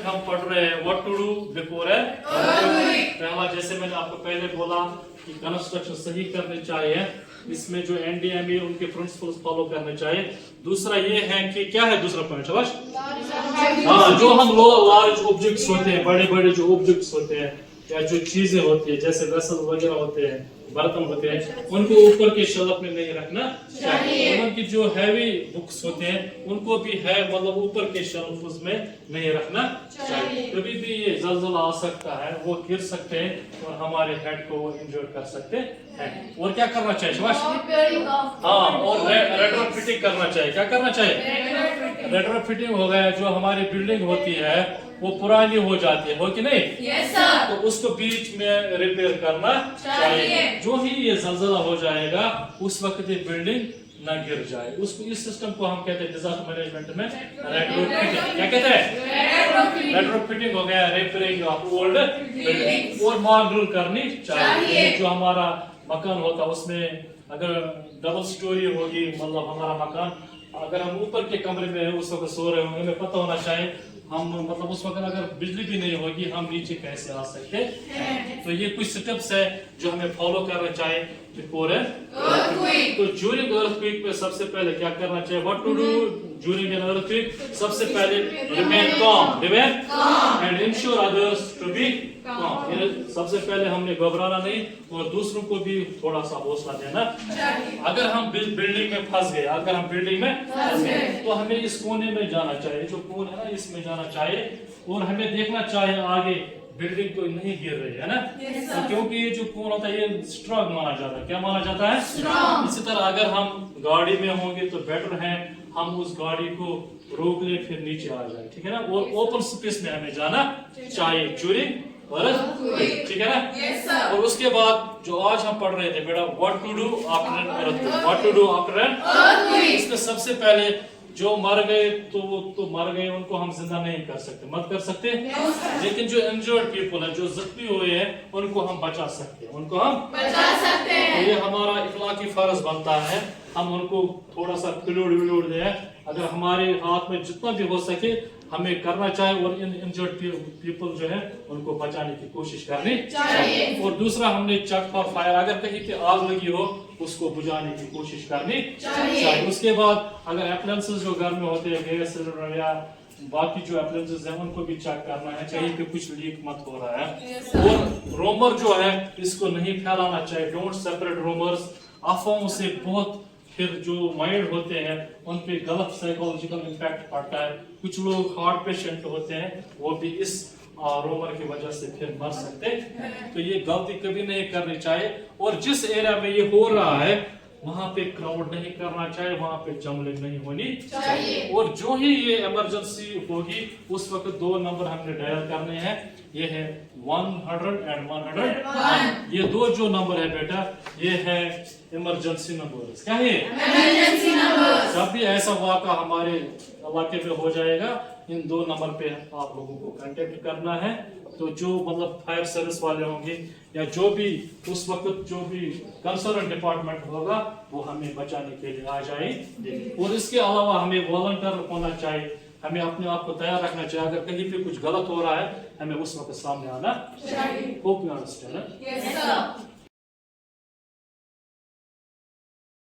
हम पढ़ रहे हैं व्हाट टू डू बिफोर है पहला, जैसे मैंने आपको पहले बोला कि कंस्ट्रक्शन सही करनी चाहिए, इसमें जो एनडीएमए उनके प्रिंसिपल्स फॉलो करने चाहिए। दूसरा ये है कि क्या है दूसरा पॉइंट शाबाश, हाँ, जो हम लार्ज ऑब्जेक्ट्स होते हैं, बड़े बड़े जो ऑब्जेक्ट्स होते हैं या जो चीजें होती है जैसे वेसल वगैरह होते हैं, बर्तन होते हैं, उनको ऊपर के शेल्फ में नहीं रखना चाहिए। उनकी जो हैवी बुक्स होते हैं उनको भी है मतलब ऊपर के शेल्फ में नहीं रखना चाहिए। कभी भी ये जलजला आ सकता है, वो गिर सकते हैं और हमारे हेड को इंजर्ड कर सकते हैं। और क्या करना चाहिए शाबाश, हाँ, और रेट्रोफिटिंग करना चाहिए। क्या करना चाहिए, रेट्रोफिटिंग हो गया, जो हमारी बिल्डिंग होती है वो पुरानी हो जाती है, हो कि नहीं? Yes sir. तो उसको बीच में रिपेयर करना चाहिए। जो ही ये जलजला हो जाएगा उस वक्त ये बिल्डिंग ना गिर जाए, उसको इस सिस्टम को हम कहते हैं डिजास्टर मैनेजमेंट में रेट्रोफिटिंग। क्या कहते हैं, रेट्रोफिटिंग हो गया रिपेयरिंग ऑफ ओल्ड बिल्डिंग। और मॉडर्न करनी चाहिए। जो हमारा मकान होता है उसमें अगर डबल स्टोरी होगी, मतलब हमारा मकान अगर हम ऊपर के कमरे में उस वक्त सो रहे होंगे, हमें पता होना चाहिए हम मतलब उस वक्त अगर बिजली भी नहीं होगी हम नीचे कैसे आ सकते हैं। तो ये कुछ स्टेप्स है जो हमें फॉलो करना चाहिए बिफोर अर्थक्वेक। तो ड्यूरिंग अर्थक्वेक पे सबसे पहले क्या करना चाहिए, what to do during an earthquake? सबसे पहले remain calm and ensure others to be calm। सबसे पहले हमने घबराना नहीं और दूसरों को भी थोड़ा सा हौसला देना। अगर हम बिल्डिंग में फंस गए, अगर हम बिल्डिंग में फंस गए तो हमें इस कोने में जाना चाहिए, जो कोन है ना इसमें जाना चाहिए और हमें देखना चाहिए आगे बिल्डिंग तो नहीं गिर रही है ना। तो क्योंकि ये जो कोन होता है ये स्ट्रॉन्ग माना जाता है। क्या माना जाता है? स्ट्रॉन्ग। इसी तरह अगर हम गाड़ी में होंगे तो बेटर है हम उस गाड़ी को रोक ले फिर नीचे आ जाए, ठीक है ना। और ओपन स्पेस में हमें जाना चाहिए ड्यूरिंग अर्थक्वेक, ठीक है ना। Yes sir. और उसके बाद जो आज हम पढ़ रहे थे बेटा what to do after an earthquake, what to do after an earthquake. इसमें सबसे पहले जो मर गए तो मर गए, उनको हम जिंदा नहीं कर सकते, मत कर सकते, लेकिन जो इंजर्ड पीपल है, जो जख्मी हुए हैं, उनको हम बचा सकते हैं, उनको हम बचा सकते हैं। ये हमारा इखलाकी फर्ज बनता है, हम उनको थोड़ा सा फ्लूइड दें। अगर हमारे हाथ में जितना भी हो सके हमें करना चाहिए और इन इंजर्ड पीपल जो है उनको बचाने की कोशिश करनी चाहिए। और दूसरा हमने चेक फॉर फायर, अगर कहीं पे आग लगी हो उसको बुझाने की कोशिश करनी चाहिए। उसके बाद अगर एप्लायंसेस जो घर में होते हैं, गैस सिलेंडर या बाकी जो एप्लायंसेस हैं उनको भी चेक करना है कहीं पे कुछ लीक मत हो रहा है। और रोमर जो है इसको नहीं फैलाना चाहिए, डोंट सेपरेट रोमर्स। अफवाहों से बहुत फिर जो माइंड होते हैं उन पे गलत साइकोलॉजिकल इम्पैक्ट पड़ता है। कुछ लोग हार्ट पेशेंट होते हैं वो भी इस रोमर की वजह से फिर मर सकते हैं। तो ये गलती कभी नहीं करनी चाहिए। और जिस एरिया में ये हो रहा है वहां पे क्राउड नहीं करना चाहिए, वहां पे जमलिंग नहीं होनी चाहिए। और जो ही ये इमरजेंसी होगी उस वक्त 2 नंबर हमने डायल करने हैं, ये है 100 and 101। ये 2 जो नंबर है बेटा ये है इमरजेंसी नंबर। क्या है? Emergency number. जब भी ऐसा वाक़ा हमारे इलाके में हो जाएगा इन 2 नंबर पे आप लोगों को कांटेक्ट करना है। तो जो मतलब फायर सर्विस वाले होंगे या जो भी उस वक्त जो भी कंसर्न डिपार्टमेंट होगा वो हमें बचाने के लिए आ जाएंगे। और इसके अलावा हमें वॉलंटियर होना चाहिए, हमें अपने आप को तैयार रखना चाहिए। अगर कहीं पे कुछ गलत हो रहा है हमें उस वक्त सामने आना चाहिए। Hope you understand. Yes sir.